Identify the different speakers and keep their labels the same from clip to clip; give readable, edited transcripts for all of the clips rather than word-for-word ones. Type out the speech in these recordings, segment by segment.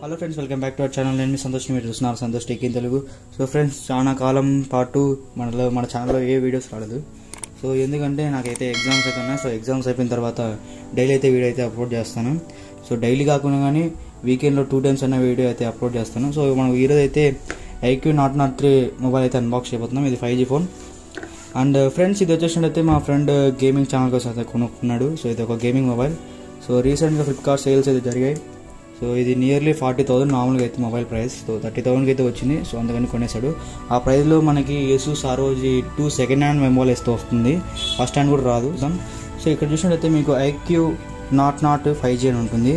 Speaker 1: Hello friends, welcome back to our channel. నేను మీ సంతోష్. మీరు చూస్తున్నారు Santosh tech in Telugu. So friends, చాలా కాలం పాటు మన ఛానల్లో ఏ వీడియోస్ రాలేదు. సో ఎందుకంటే నాకైతే ఎగ్జామ్స్ అయితే ఉన్నాయి. సో ఎగ్జామ్స్ అయిపోయిన తర్వాత డైలీ అయితే వీడియో అయితే అప్లోడ్ చేస్తాను. సో డైలీ కాకుండా కానీ వీకెండ్లో 2 times అన్న వీడియో అయితే అప్లోడ్ చేస్తాను. సో మనం ఈరోజు అయితే IQ Note 3 మొబైల్ అయితే అన్బాక్స్ చేయబోతున్నాం. ఇది 5G ఫోన్. అండ్ ఫ్రెండ్స్, ఇది వచ్చేసినట్టయితే మా ఫ్రెండ్ గేమింగ్ ఛానల్ కోసం అయితే కొనుక్కున్నాడు. సో ఇది ఒక గేమింగ్ మొబైల్. సో రీసెంట్గా ఫ్లిప్కార్ట్ సేల్స్ అయితే జరిగాయి. సో ఇది నియర్లీ 40,000 మామూలుగా అయితే మొబైల్ ప్రైస్. సో 30,000కి అయితే వచ్చింది. సో అందుకని కొనేసాడు. ఆ ప్రైస్లో మనకి ASUS ROG 2 second hand mobile అయితే వస్తుంది. ఫస్ట్ హ్యాండ్ కూడా రాదు. సో ఇక్కడ చూసినట్టయితే మీకు IQ Note 5G అని ఉంటుంది.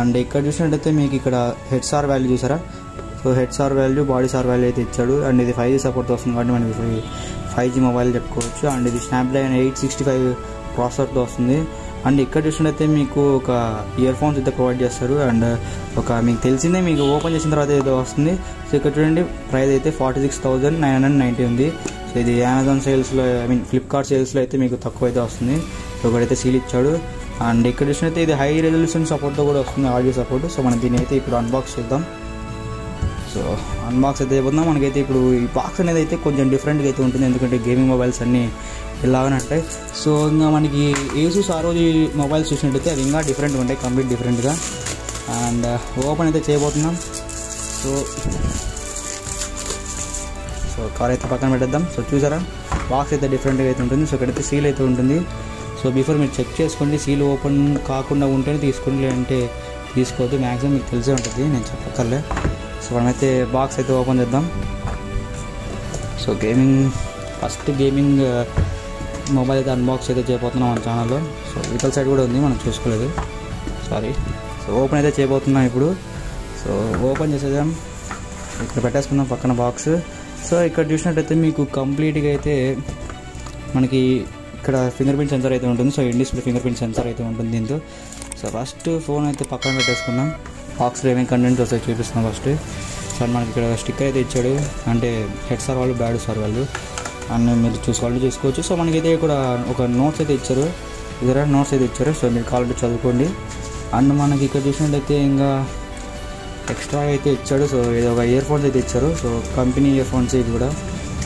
Speaker 1: అండ్ ఇక్కడ చూసినట్టయితే మీకు ఇక్కడ హెడ్సార్ వాల్యూ చూసారా. సో హెడ్సార్ వాల్యూ, బాడీ సార్ వాల్యూ అయితే ఇచ్చాడు. అండ్ ఇది 5G సపోర్ట్ వస్తుంది కాబట్టి మనకి 5G మొబైల్ చెప్పుకోవచ్చు. అండ్ ఇది స్నాప్డ్రాగన్ 865 ప్రాసెసర్తో వస్తుంది. అండ్ ఇక్కడ చూసినట్టయితే మీకు ఒక ఇయర్ ఫోన్స్ అయితే ప్రొవైడ్ చేస్తారు. అండ్ మీకు తెలిసిందే, మీకు ఓపెన్ చేసిన తర్వాత ఏదో వస్తుంది. సో ఇక్కడ చూడండి, ప్రైస్ అయితే 46,990 ఉంది. సో ఇది అమెజాన్ సేల్స్లో, ఫ్లిప్కార్ట్ సేల్స్లో అయితే మీకు తక్కువ అయితే వస్తుంది. సో ఇక్కడైతే సీల్ ఇచ్చాడు. అండ్ ఇక్కడ చూసినట్టయితే ఇది హై రెజల్యూషన్ సపోర్ట్తో కూడా వస్తుంది, ఆడియో సపోర్ట్. సో మనం దీని అయితే ఇప్పుడు అన్బాక్స్ చేద్దాం. సో అన్బాక్స్ అయితే అయిపోతుందా. మనకైతే ఇప్పుడు ఈ బాక్స్ అనేది అయితే కొంచెం డిఫరెంట్గా అయితే ఉంటుంది, ఎందుకంటే గేమింగ్ మొబైల్స్ అన్నీ ఇలాగనే ఉంటాయి. సో ఇంకా మనకి ASUS ROG మొబైల్స్ చూసినట్టయితే అది ఇంకా డిఫరెంట్గా ఉంటాయి, కంప్లీట్ డిఫరెంట్గా. అండ్ ఓపెన్ అయితే చేయబోతున్నాం. సో కార్ అయితే పక్కన పెట్టేద్దాం. సో చూసారా, బాక్స్ అయితే డిఫరెంట్గా అయితే ఉంటుంది. సో ఇక్కడైతే సీల్ అయితే ఉంటుంది. సో బిఫోర్ మీరు చెక్ చేసుకోండి, సీల్ ఓపెన్ కాకుండా ఉంటేనే తీసుకోండి, లేదంటే తీసుకోవద్దు. మ్యాక్సిమం మీకు తెలిసే ఉంటుంది, నేను చెప్పక్కర్లే. సో మనమైతే బాక్స్ అయితే ఓపెన్ చేద్దాం. సో ఫస్ట్ గేమింగ్ మొబైల్ అయితే అన్బాక్స్ అయితే చేయబోతున్నాం మన ఛానల్లో. సో ఇతల సైడ్ కూడా ఉంది, మనం చూసుకోలేదు, సారీ. సో ఓపెన్ అయితే చేయబోతున్నాం ఇప్పుడు. సో ఓపెన్ చేసేద్దాం. ఇక్కడ పెట్టేసుకుందాం పక్కన బాక్స్. సో ఇక్కడ చూసినట్టయితే మీకు కంప్లీట్గా అయితే మనకి ఇక్కడ ఫింగర్ ప్రింట్ సెన్సార్ అయితే ఉంటుంది. So in display finger print censor అయితే ఉంటుంది దీంతో. సో ఫస్ట్ ఫోన్ అయితే పక్కన పెట్టేసుకుందాం. బాక్స్లో ఏమేమి కంటెంట్స్ వస్తాయి చూపిస్తున్నాం ఫస్ట్. సో మనకి ఇక్కడ స్టిక్కర్ అయితే ఇచ్చాడు, అంటే హెడ్ సార్ వాళ్ళు, బ్యాడ్ సార్ వాళ్ళు, అండ్ మీరు చూసుకోవచ్చు. సో మనకైతే ఇక్కడ ఒక నోట్స్ అయితే ఇచ్చారు, ఇద్దరు నోట్స్ అయితే ఇచ్చారు. సో మీరు కావాలంటే చదువుకోండి. అండ్ మనకి ఇక్కడ చూసినట్టయితే ఇంకా ఎక్స్ట్రా అయితే ఇచ్చాడు. సో ఇది ఒక ఇయర్ ఫోన్స్ అయితే ఇచ్చారు. సో కంపెనీ ఇయర్ ఫోన్స్ ఇది కూడా.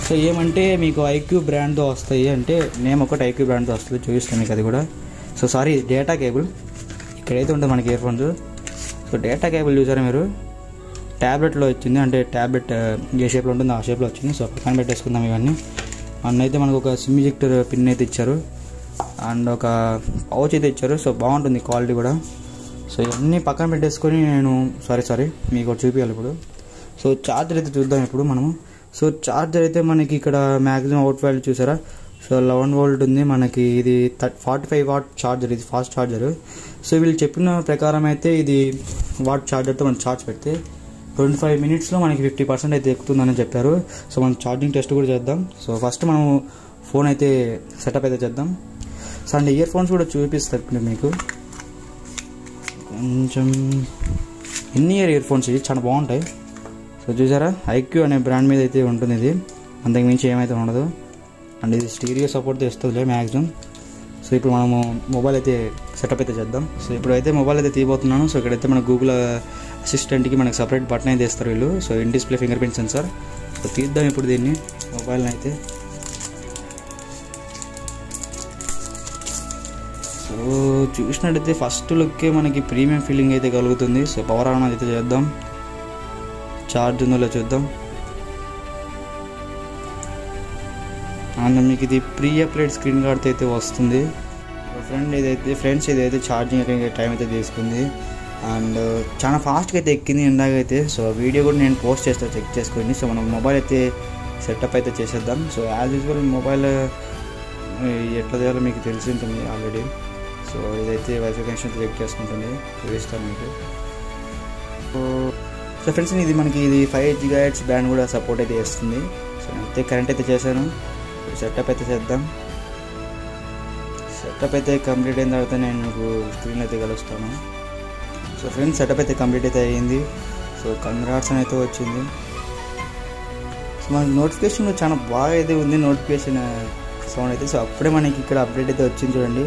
Speaker 1: సో ఏమంటే మీకు IQ బ్రాండ్తో వస్తాయి, అంటే నేమ్ ఒకటి IQ బ్రాండ్తో వస్తుంది, చూపిస్తాను మీకు అది కూడా. సో సారీ, డేటా కేబుల్ ఇక్కడైతే ఉంటుంది మనకి ear phones. So data cable చూసారా మీరు, ట్యాబ్లెట్లో వచ్చింది, అంటే ట్యాబ్లెట్ ఏ షేప్లో ఉంటుంది ఆ షేప్లో వచ్చింది. సో పక్కన పెట్టేసుకుందాం ఇవన్నీ. అండ్ అయితే మనకు ఒక సిమ్ ఎజెక్టర్ పిన్ అయితే ఇచ్చారు, అండ్ ఒక పౌచ్ అయితే ఇచ్చారు. సో బాగుంటుంది క్వాలిటీ కూడా. సో ఇవన్నీ పక్కన పెట్టేసుకొని నేను సారీ మీకు చూపించాలి ఇప్పుడు. సో ఛార్జర్ అయితే చూద్దాం ఇప్పుడు మనము. సో ఛార్జర్ అయితే మనకి ఇక్కడ మ్యాక్సిమం అవుట్ వాల్యూ చూసారా. సో 11 volt ఉంది మనకి. ఇది 45 watt ఛార్జర్, ఇది ఫాస్ట్ ఛార్జర్. సో వీళ్ళు చెప్పిన ప్రకారం అయితే ఇది వాట్ ఛార్జర్తో మనం ఛార్జ్ పెడితే 25 minutesలో మనకి 50% అయితే ఎక్కుతుందని చెప్పారు. సో మనం ఛార్జింగ్ టెస్ట్ కూడా చేద్దాం. సో ఫస్ట్ మనం ఫోన్ అయితే సెటప్ అయితే చేద్దాం. సో అండ్ ఇయర్ ఫోన్స్ కూడా చూపిస్తాను మీకు. కొంచెం ఇయర్ ఫోన్స్ ఇవి చాలా బాగుంటాయి. సో చూసారా, IQ అనే బ్రాండ్ మీద అయితే ఉంటుంది ఇది, అంతకుమించి ఏమైతే ఉండదు. అండ్ ఇది స్టీరియో సపోర్ట్ ఇస్తుందిలే మ్యాక్సిమం. సో ఇప్పుడు మనము మొబైల్ అయితే సెటప్ అయితే చేద్దాం. సో ఇప్పుడైతే మొబైల్ అయితే తీయబోతున్నాను. సో ఇక్కడైతే మన గూగుల్ అసిస్టెంట్కి మనకి సపరేట్ బటన్ అయితే ఇస్తారు వీళ్ళు. So in display finger print censor. So తీద్దాం ఇప్పుడు దీన్ని, మొబైల్ని అయితే. సో చూసినట్టయితే ఫస్ట్ లుక్కే మనకి ప్రీమియం ఫీలింగ్ అయితే కలుగుతుంది. సో పవర్ ఆన్ అయితే చేద్దాం, ఛార్జ్ ఉందో చూద్దాం. అండ్ మీకు ఇది ప్రీ అప్లైడ్ స్క్రీన్ గార్డ్ అయితే వస్తుంది. ఫ్రెండ్స్ ఇదైతే ఛార్జింగ్ టైం అయితే తీసుకుంది. అండ్ చాలా ఫాస్ట్గా అయితే ఎక్కింది ఇందాకైతే. సో వీడియో కూడా నేను పోస్ట్ చేస్తాను, చెక్ చేసుకోండి. సో మనం మొబైల్ అయితే సెటప్ అయితే చేసేద్దాం. సో యాజ్ యూజువల్ మొబైల్ ఎట్లా చేయాలో మీకు తెలిసి ఉంటుంది ఆల్రెడీ. సో ఇదైతే వైఫై కనెక్షన్ చెక్ చేసుకుంటుంది, చూపిస్తాను మీకు. సో ఫ్రెండ్స్, ఇది 5 GHz బ్యాండ్ కూడా సపోర్ట్ అయితే చేస్తుంది. సో అయితే కరెంట్ అయితే చేశాను. సెటప్ అయితే చేద్దాం. సెటప్ అయితే కంప్లీట్ అయిన తర్వాత నేను మీకు స్క్రీన్ అయితే కలుస్తాను. సో ఫ్రెండ్స్, సెటప్ అయితే కంప్లీట్ అయితే అయ్యింది. సో కంగ్రాట్స్ అని అయితే వచ్చింది. సో మనకి నోటిఫికేషన్ చాలా బాగా అయితే ఉంది, నోటిఫికేషన్ సౌండ్ అయితే. సో అప్పుడే మనకి ఇక్కడ అప్డేట్ అయితే వచ్చింది చూడండి.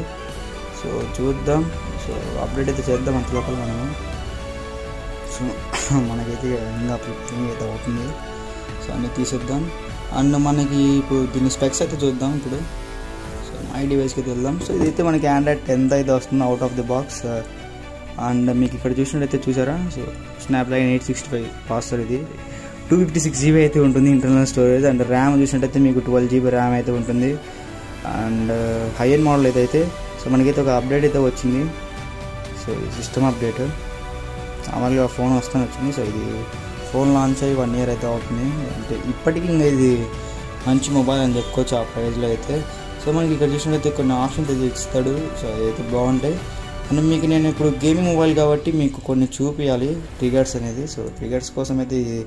Speaker 1: సో చూద్దాం. సో అప్డేట్ అయితే చేద్దాం అంత లోపల మనము. సో సో మనకైతే ఇంకా ప్రిపేరింగ్ అయితే అవుతుంది. సో అన్నీ తీసేద్దాం. అండ్ మనకి ఇప్పుడు దీని స్పెక్స్ అయితే చూద్దాం. ఇప్పుడు సో మై డివైస్కి అయితే వెళ్దాం. సో ఇదైతే మనకి ఆండ్రాయిడ్ 10 అయితే వస్తుంది out of the box. And మీకు ఇక్కడ చూసినట్టయితే చూసారా, సో స్నాప్డ్రాగన్ 865 ప్రాసెసర్, ఇది 256 GB అయితే ఉంటుంది ఇంటర్నల్ స్టోరేజ్. అండ్ ర్యామ్ చూసినట్టయితే మీకు 12 GB ర్యామ్ అయితే ఉంటుంది. అండ్ హై ఎండ్ మోడల్ అయితే సో మనకైతే ఒక అప్డేట్ అయితే వచ్చింది. సో ఈ సిస్టమ్ అప్డేట్ మామూలుగా ఫోన్ వస్తూనే వచ్చింది. సో ఇది ఫోన్ లాంచ్ అయ్యి 1 year అయితే అవుతుంది. అంటే ఇప్పటికీ ఇంకా ఇది మంచి మొబైల్ అని చెప్పుకోవచ్చు ఆ ప్రైస్లో అయితే. సో మనకి ఇక్కడ చూసినట్టయితే కొన్ని ఆప్షన్స్ అయితే ఇస్తాడు. సో అదైతే బాగుంటాయి. అండ్ మీకు నేను ఇప్పుడు గేమింగ్ మొబైల్ కాబట్టి మీకు కొన్ని చూపించాలి ట్రిగర్స్ అనేది. సో ట్రిగర్స్ కోసం అయితే ఇది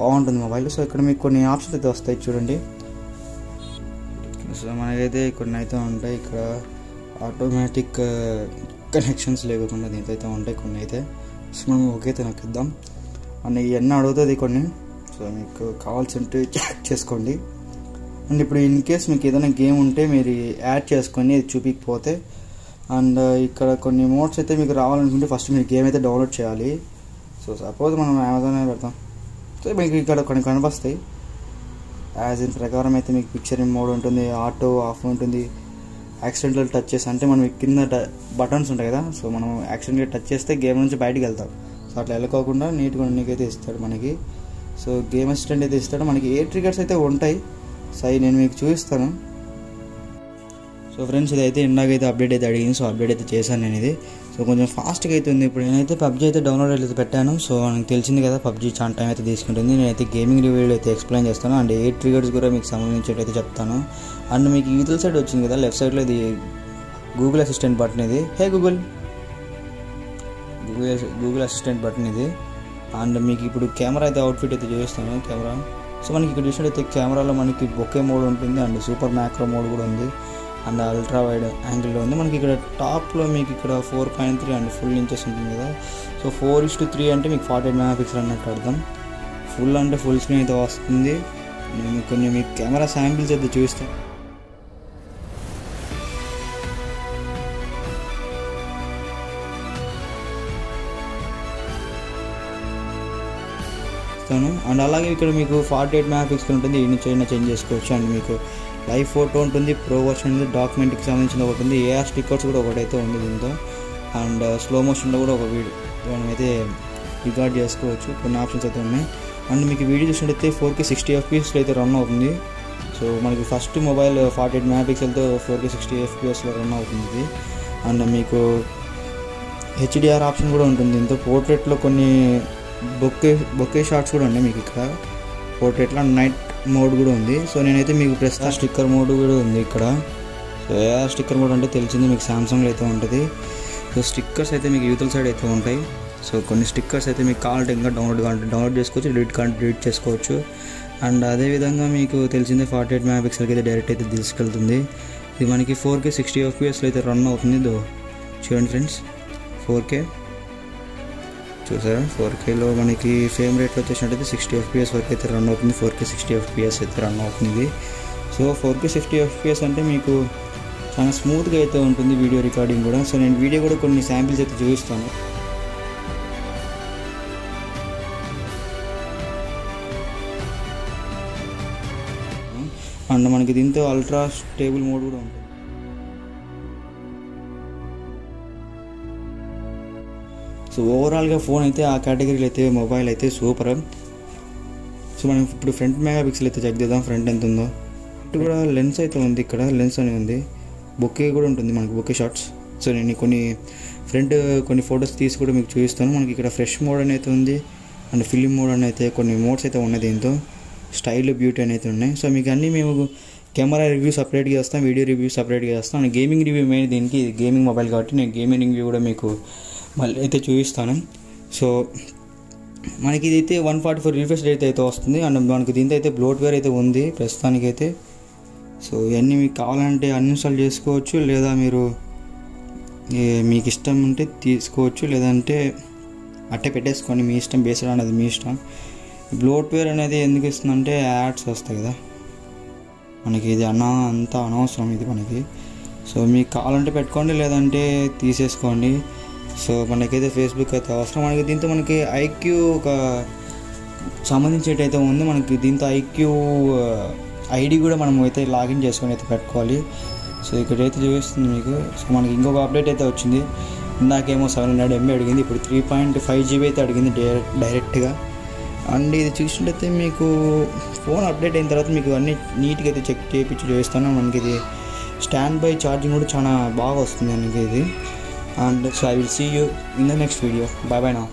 Speaker 1: బాగుంటుంది మొబైల్. సో ఇక్కడ మీకు కొన్ని ఆప్షన్స్ అయితే వస్తాయి చూడండి. సో మనకైతే కొన్ని అయితే ఉంటాయి. ఇక్కడ ఆటోమేటిక్ కనెక్షన్స్ లేకుండా దీంతో అయితే ఉంటాయి కొన్ని అయితే. సో మనం ఓకే నొక్కిద్దాం. అండ్ ఇవన్నీ అడుగుతుంది కొన్ని. సో మీకు కావాల్సింటే చెక్ చేసుకోండి. అండ్ ఇప్పుడు ఇన్ కేస్ మీకు ఏదైనా గేమ్ ఉంటే మీరు యాడ్ చేసుకొని ఇది చూపించకపోతే, అండ్ ఇక్కడ కొన్ని మోడ్స్ అయితే మీకు రావాలనుకుంటే ఫస్ట్ మీరు గేమ్ అయితే డౌన్లోడ్ చేయాలి. సో సపోజ్ మనం అమెజాన్ పెడతాం. సో మీకు ఇక్కడ కొన్ని కనిపిస్తాయి. యాజ్ ఇన్ ప్రకారం అయితే మీకు పిక్చరింగ్ మోడ్ ఉంటుంది, ఆటో ఆఫ్ ఉంటుంది, యాక్సిడెంటల్ టచ్ చేసి అంటే మనం కింద బటన్స్ ఉంటాయి కదా, సో మనం యాక్సిడెంట్గా టచ్ చేస్తే గేమ్ నుంచి బయటికి వెళ్తాం. సో అట్లా వెళ్ళకోకుండా నీట్గా నీకైతే ఇస్తాడు మనకి. సో గేమ్ అసిస్టెంట్ అయితే ఇస్తాడు మనకి. ఏ ట్రిగర్స్ అయితే ఉంటాయి సో అవి నేను మీకు చూపిస్తాను. సో ఫ్రెండ్స్ ఇదైతే ఇందాకైతే అప్డేట్ అయితే అడిగింది. సో అప్డేట్ అయితే చేశాను నేను ఇది. సో కొంచెం ఫాస్ట్గా అయితే ఉంది. ఇప్పుడు నేనైతే పబ్జీ అయితే డౌన్లోడ్ అయితే పెట్టాను. సో నాకు తెలిసింది కదా పబ్జీ చాలా టైం అయితే తీసుకుంటుంది. నేనైతే గేమింగ్ రివ్యూలో అయితే ఎక్స్ప్లెయిన్ చేస్తాను. అండ్ ఏ ట్రిగర్స్ కూడా మీకు సంబంధించి చెప్తాను. అండ్ మీకు యూతల సైడ్ వచ్చింది కదా లెఫ్ట్ సైడ్లో, ఇది గూగుల్ అసిస్టెంట్ బటన్. ఇది హే గూగుల్ అసిస్టెంట్ బటన్ ఇది. అండ్ మీకు ఇప్పుడు కెమెరా అయితే అవుట్ఫిట్ అయితే చూపిస్తాను. కెమెరా సో మనకి ఇక్కడ చూసినట్టయితే కెమెరాలో మనకి బొకే మోడ్ ఉంటుంది, అండ్ సూపర్ మ్యాక్రో మోడ్ కూడా ఉంది, అండ్ అల్ట్రా వైడ్ యాంగిల్లో ఉంది. మనకి ఇక్కడ టాప్లో మీకు ఇక్కడ 4.3 అండ్ ఫుల్ ఇంచెస్ ఉంటుంది కదా. సో 4:3 అంటే మీకు 48 MP అన్నట్టు అర్థం. ఫుల్ అంటే ఫుల్ స్క్రీన్ అయితే వస్తుంది. నేను కొన్ని మీకు కెమెరా శాంపిల్స్ అయితే చూపిస్తాను. అండ్ అలాగే ఇక్కడ మీకు 48 MP ఉంటుంది. ఈ నుంచి అయినా చేంజ్ చేసుకోవచ్చు. అండ్ మీకు లైవ్ ఫోటో ఉంటుంది, ప్రో వర్షన్ ఉంది, డాక్యుమెంట్కి సంబంధించిన ఒకటి ఉంది, ఏఆర్ స్టిక్కర్స్ కూడా ఒకటైతే ఉంది దీంతో. అండ్ స్లో మోషన్లో కూడా ఒక వీడియో మనమైతే రికార్డ్ చేసుకోవచ్చు. కొన్ని ఆప్షన్స్ అయితే ఉన్నాయి. అండ్ మీకు వీడియో చూసినట్టయితే 4K 60 FPS అయితే రన్ అవుతుంది. సో మనకి first mobile 48 MP 4K 60 FPS run అవుతుంది ఇది. అండ్ మీకు HDR ఆప్షన్ కూడా ఉంటుంది దీంతో. పోర్ట్రేట్లో కొన్ని బొకే షాట్స్ కూడా ఉన్నాయి మీకు ఇక్కడ పోర్ట్రేట్లో. నైట్ మోడ్ కూడా ఉంది. సో నేనైతే మీకు ప్రస్తుతం స్టిక్కర్ మోడ్ కూడా ఉంది ఇక్కడ. సో ఏఆర్ స్టిక్కర్ మోడ్ అంటే తెలిసింది మీకు సామ్సంగ్లో అయితే ఉంటుంది. సో స్టిక్కర్స్ అయితే మీకు యూతల సైడ్ అయితే ఉంటాయి. సో కొన్ని స్టిక్కర్స్ అయితే మీకు కావాలంటే ఇంకా డౌన్లోడ్ చేసుకోవచ్చు, డిలీట్ చేసుకోవచ్చు. అండ్ అదేవిధంగా మీకు తెలిసిందే 48 MP అయితే డైరెక్ట్ అయితే తీసుకెళ్తుంది. ఇది మనకి 4K 60 FPS అయితే రన్ అవుతుంది. చూడండి ఫ్రెండ్స్ 4K చూసారా. 4Kలో మనకి ఫ్రేమ్ రేట్లో వచ్చేసినట్టయితే 60 FPS వరకు అయితే రన్ అవుతుంది. 4K 60 FPS అయితే రన్ అవుతుంది. సో 4K 60 FPS అంటే మీకు చాలా స్మూత్గా అయితే ఉంటుంది వీడియో రికార్డింగ్ కూడా. సో నేను వీడియో కూడా కొన్ని శాంపిల్స్ అయితే చూపిస్తాను. అండ్ మనకి దీంతో అల్ట్రా స్టేబుల్ మోడ్ కూడా ఉంటుంది. సో ఓవరాల్గా ఫోన్ అయితే ఆ కేటగిరీలో అయితే మొబైల్ అయితే సూపర్. సో మనం ఇప్పుడు ఫ్రంట్ మెగాపిక్సెల్ అయితే చెక్ చేద్దాం ఫ్రంట్ ఎంత ఉందో. ఇటు కూడా లెన్స్ అయితే ఉంది, ఇక్కడ లెన్స్ అనేది ఉంది, బొకే కూడా ఉంటుంది మనకి, బొకే షాట్స్. సో నేను కొన్ని ఫొటోస్ తీసి కూడా మీకు చూపిస్తాను. మనకి ఇక్కడ ఫ్రెష్ మోడ్ అని అయితే ఉంది, అండ్ ఫిలిం మోడ్ అని అయితే కొన్ని మోడ్స్ అయితే ఉన్నాయి దీంతో. స్టైల్ బ్యూటీ అని అయితే ఉన్నాయి. సో మీకు అన్నీ మేము కెమెరా రివ్యూ సపరేట్గా చేస్తాం, వీడియో రివ్యూ సపరేట్గా చేస్తాం, అండ్ గేమింగ్ రివ్యూ మెయిన్. దీనికి గేమింగ్ మొబైల్ కాబట్టి నేను గేమింగ్ రివ్యూ కూడా మీకు మళ్ళీ అయితే చూపిస్తాను. సో మనకి ఇదైతే 144 రిఫ్రెష్ రేట్ అయితే వస్తుంది. అండ్ మనకి దీంతో అయితే బ్లోట్వేర్ అయితే ఉంది ప్రస్తుతానికైతే. సో ఇవన్నీ మీకు కావాలంటే అన్ఇన్స్టాల్ చేసుకోవచ్చు, లేదా మీరు మీకు ఇష్టం ఉంటే తీసుకోవచ్చు, లేదంటే అట్టే పెట్టేసుకోండి, మీ ఇష్టం. బేస్డ్ అనేది మీ ఇష్టం. బ్లోట్వేర్ అనేది ఎందుకు ఇస్తుందంటే యాడ్స్ వస్తాయి కదా మనకి, ఇది అంత అనవసరం ఇది మనకి. సో మీకు కావాలంటే పెట్టుకోండి, లేదంటే తీసేసుకోండి. సో మనకైతే ఫేస్బుక్ అయితే అవసరం. మనకి దీంతో మనకి ఐక్యూ ఒక సంబంధించేటైతే ఉంది. మనకి దీంతో ఐక్యూ ఐడి కూడా మనం అయితే లాగిన్ చేసుకొని అయితే పెట్టుకోవాలి. సో ఇక్కడైతే చూపిస్తుంది మీకు. సో మనకి ఇంకొక అప్డేట్ అయితే వచ్చింది. ఇందాకేమో 700 MB అడిగింది, ఇప్పుడు 3.5 GB అయితే అడిగింది డైరెక్ట్గా. అండ్ ఇది చూసినట్టయితే మీకు ఫోన్ అప్డేట్ అయిన తర్వాత మీకు అన్నీ నీట్గా అయితే చెక్ చేయించి చూపిస్తాను. మనకి ఇది స్టాండ్ బై ఛార్జింగ్ కూడా చాలా బాగా వస్తుంది మనకి ఇది. And so I will see you in the next video. Bye bye now.